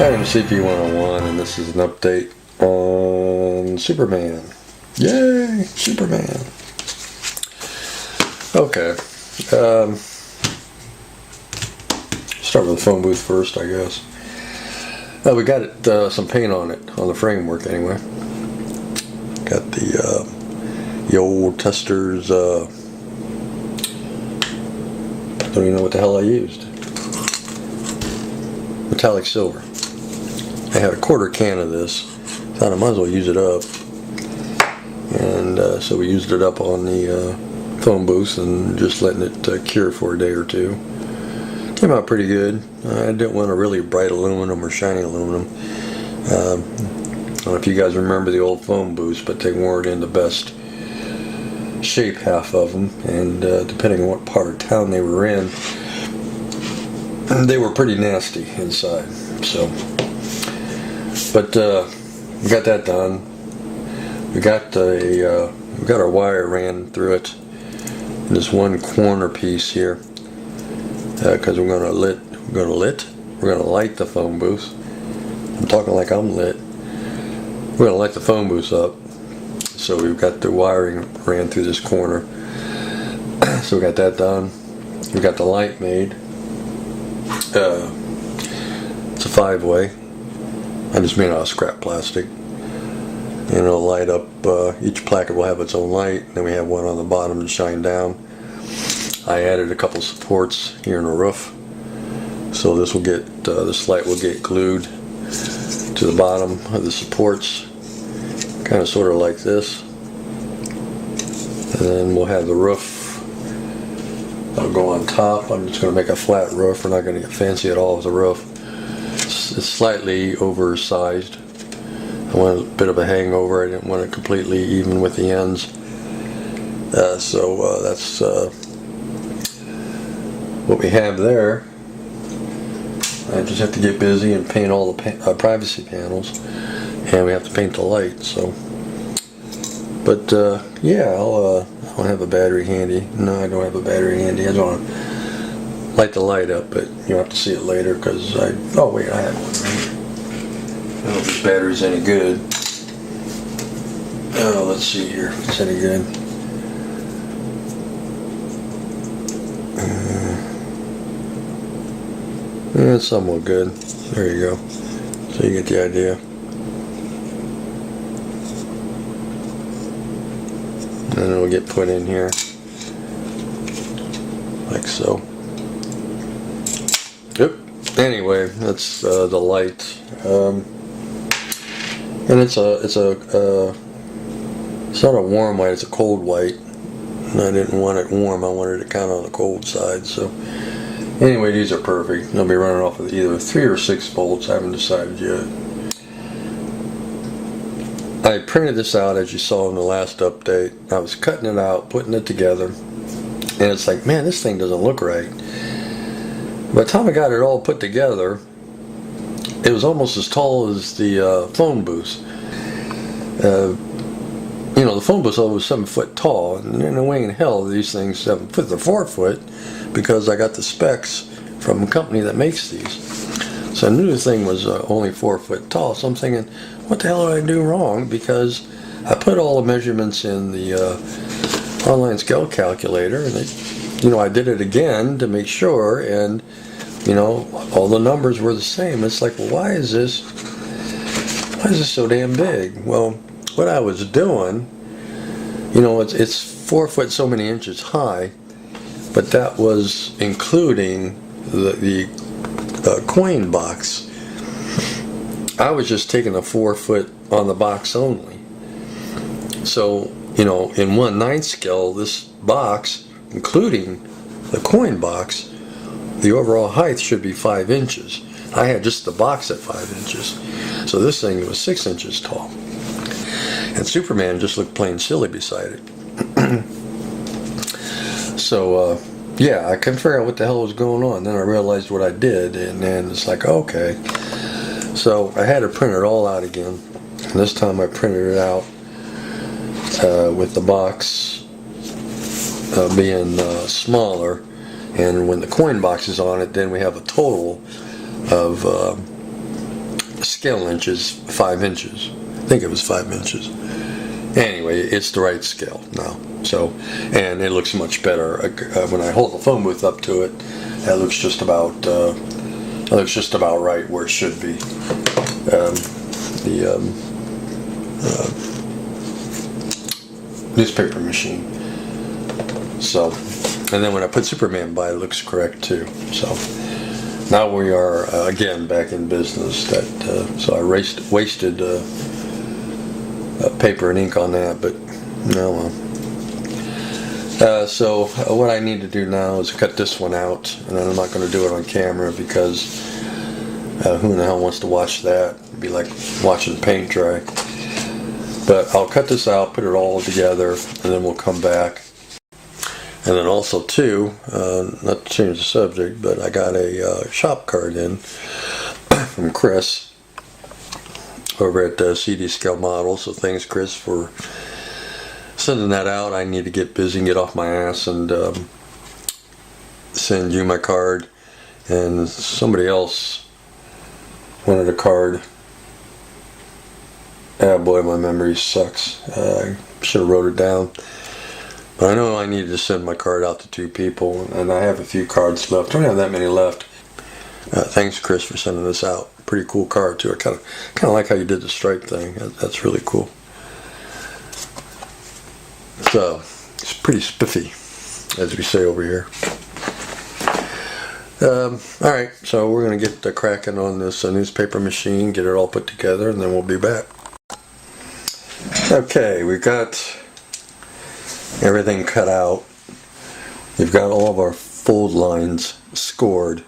Hi, I'm CP101, and this is an update on Superman. Yay, Superman. Okay, start with the phone booth first, I guess. We got some paint on it, on the framework anyway. Got the old Testors, don't even know what the hell I used. Metallic silver. I had a quarter can of this. Thought I might as well use it up. And so we used it up on the phone booth and just letting it cure for a day or two. Came out pretty good. I didn't want a really bright aluminum or shiny aluminum. I don't know if you guys remember the old phone booths, but they weren't in the best shape, half of them. And depending on what part of town they were in, they were pretty nasty inside. So, but we got that done. We got our wire ran through it in this one corner piece here because we're gonna light the phone booth. I'm talking like I'm lit. We're gonna light the phone booth up. So we've got the wiring ran through this corner. So we got that done. We got the light made. It's a 5-way. I just made it out of scrap plastic. And it'll light up, each placard will have its own light. Then we have one on the bottom to shine down. I added a couple supports here in the roof. So this will get, this light will get glued to the bottom of the supports. Kind of sort of like this. And then we'll have the roof. I'll go on top. I'm just going to make a flat roof. We're not going to get fancy at all with the roof. It's slightly oversized. I want a bit of a hangover. I didn't want it completely even with the ends. So that's what we have there. I just have to get busy and paint all the privacy panels, and we have to paint the light. So, but yeah, I don't have a battery handy. No, I don't have a battery handy. I just want to light the light up, but you'll have to see it later because oh wait, I have one right here. I don't know if this battery's any good. Oh, let's see here if it's any good. Yeah, it's somewhat good. There you go. So you get the idea. And it'll get put in here like so. Yep. Anyway, that's the light, and it's not a warm white. It's a cold white. And I didn't want it warm. I wanted it kind of on the cold side. So anyway, these are perfect. They'll be running off of either 3 or 6 volts. I haven't decided yet. I printed this out as you saw in the last update. I was cutting it out, putting it together, and it's like, man, this thing doesn't look right. By the time I got it all put together, it was almost as tall as the phone booth. You know, the phone booth was 7 foot tall, and no way in hell these things 7 foot. They're 4 foot because I got the specs from a company that makes these. So I knew the thing was only 4 foot tall. So I'm thinking, what the hell did I do wrong? Because I put all the measurements in the online scale calculator, and you know, I did it again to make sure, and you know, all the numbers were the same. It's like, well, why is this so damn big? Well, what I was doing, you know, it's 4 foot so many inches high, but that was including the coin box. I was just taking the 4 foot on the box only. So, you know, in 1/9 scale, this box, including the coin box, the overall height should be 5 inches. I had just the box at 5 inches. So this thing was 6 inches tall. And Superman just looked plain silly beside it. So, yeah, I couldn't figure out what the hell was going on. Then I realized what I did, and then it's like, okay. So I had to print it all out again. And this time I printed it out with the box being smaller, and when the coin box is on it, then we have a total of scale inches 5 inches. I think it was 5 inches. Anyway, it's the right scale now. So, and it looks much better when I hold the phone booth up to it. That looks just about right where it should be. The newspaper machine. So, and then when I put Superman by, it looks correct too. So now we are again back in business. So I wasted paper and ink on that, but no. So what I need to do now is cut this one out, and then I'm not going to do it on camera because who in the hell wants to watch that? It'd be like watching paint dry. But I'll cut this out, put it all together, and then we'll come back. And then also too, not to change the subject, but I got a shop card in from Chris over at CD Scale Models. So thanks, Chris, for sending that out. I need to get busy and get off my ass and send you my card. And somebody else wanted a card. Ah, boy, my memory sucks. I should have wrote it down. But I know I needed to send my card out to 2 people, and I have a few cards left. I don't have that many left. Thanks, Chris, for sending this out. Pretty cool card too. I kind of like how you did the stripe thing. That's really cool. So it's pretty spiffy, as we say over here. All right, so we're gonna get cracking on this newspaper machine, get it all put together, and then we'll be back. Okay, we got everything cut out. We've got all of our fold lines scored.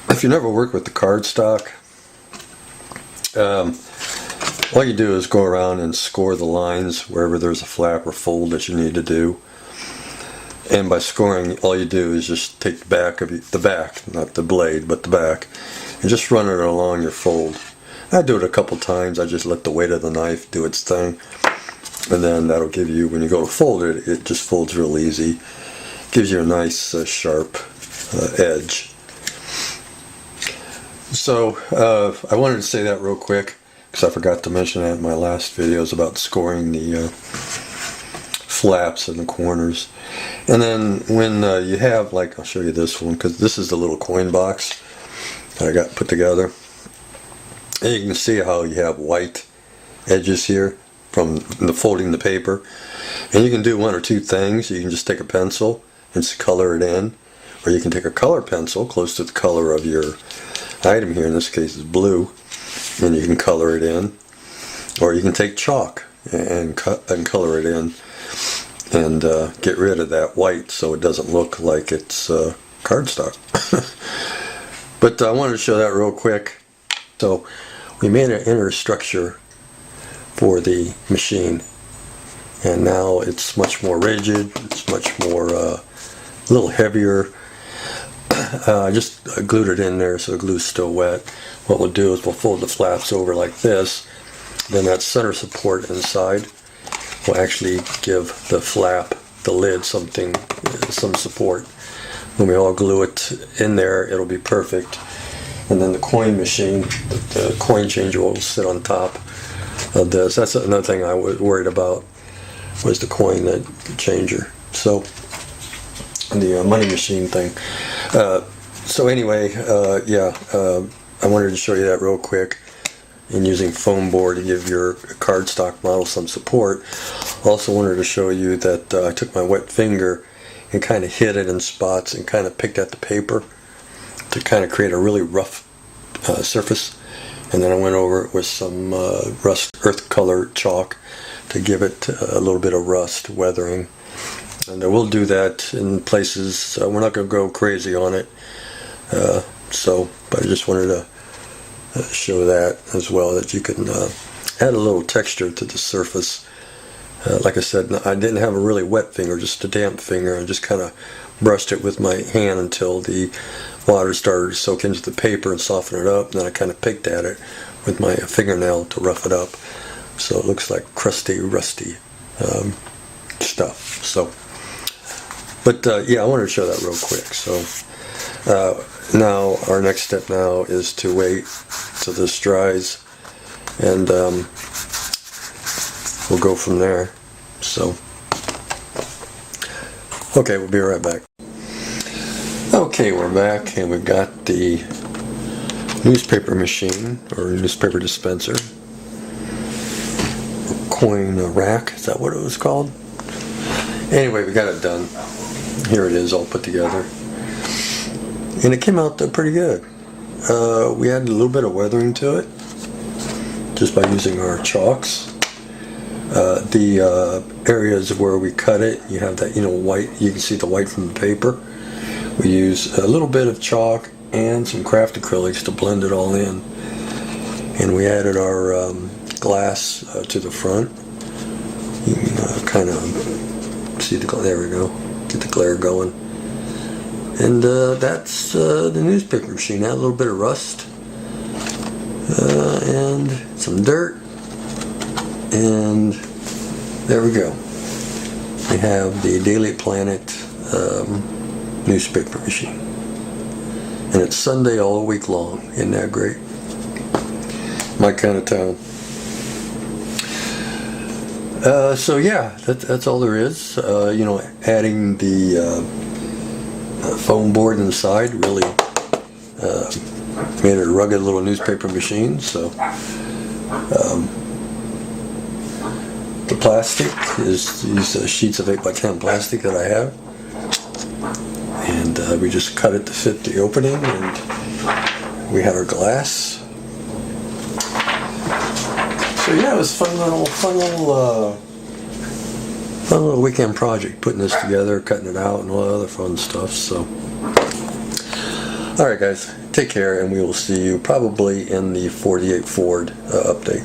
If you never worked with the cardstock, all you do is go around and score the lines wherever there's a flap or fold that you need to do. And by scoring, all you do is just take the back, not the blade, but the back, and just run it along your fold. I do it a couple times. I just let the weight of the knife do its thing. And then that'll give you, when you go to fold it, it just folds real easy. Gives you a nice sharp edge. So I wanted to say that real quick because I forgot to mention that in my last videos about scoring the flaps and the corners. And then when you have, like, I'll show you this one because this is the little coin box that I got put together. And you can see how you have white edges here from the folding the paper, and you can do one or two things. You can just take a pencil and color it in, or you can take a color pencil close to the color of your item here. In this case, is blue, and you can color it in, or you can take chalk and color it in, and get rid of that white so it doesn't look like it's cardstock. But I wanted to show that real quick. So we made an inner structure for the machine, and now it's much more rigid. It's much more a little heavier. I just glued it in there so the glue's still wet. What we'll do is we'll fold the flaps over like this. Then that center support inside will actually give the flap, the lid, some support. When we all glue it in there, it'll be perfect. And then the coin machine, the coin changer will sit on top of this. That's another thing I was worried about, was the coin changer. So the money machine thing. So anyway, I wanted to show you that real quick. And using foam board to give your cardstock model some support. Also wanted to show you that I took my wet finger and kind of hit it in spots and kind of picked at the paper to kind of create a really rough surface. And then I went over it with some earth color chalk to give it a little bit of rust weathering. And we'll do that in places. We're not going to go crazy on it. But I just wanted to show that as well, that you can add a little texture to the surface. Like I said, I didn't have a really wet finger, just a damp finger. I just kind of brushed it with my hand until the water started to soak into the paper and soften it up. And then I kind of picked at it with my fingernail to rough it up, so it looks like crusty, rusty stuff. So, but yeah, I wanted to show that real quick. So now our next step now is to wait till this dries, and we'll go from there. So, okay, we'll be right back. Okay, we're back, and we've got the newspaper machine, or newspaper dispenser, coin rack, is that what it was called? Anyway, we got it done. Here it is, all put together, and it came out pretty good. We added a little bit of weathering to it, just by using our chalks. The areas where we cut it, you have that, white, you can see the white from the paper. We use a little bit of chalk and some craft acrylics to blend it all in. And we added our glass to the front. You can kind of see the, there we go, get the glare going. And that's the newspaper machine. Add a little bit of rust and some dirt. And there we go. We have the Daily Planet newspaper machine. And it's Sunday all week long. Isn't that great? My kind of town. So yeah, that's all there is. Adding the foam board inside really made it a rugged little newspaper machine. So the plastic is these sheets of 8x10 plastic that I have, and we just cut it to fit the opening, and we had our glass. So yeah, it was fun little weekend project, putting this together, cutting it out, and all that other fun stuff. So, all right, guys, take care, and we will see you probably in the 48 Ford update.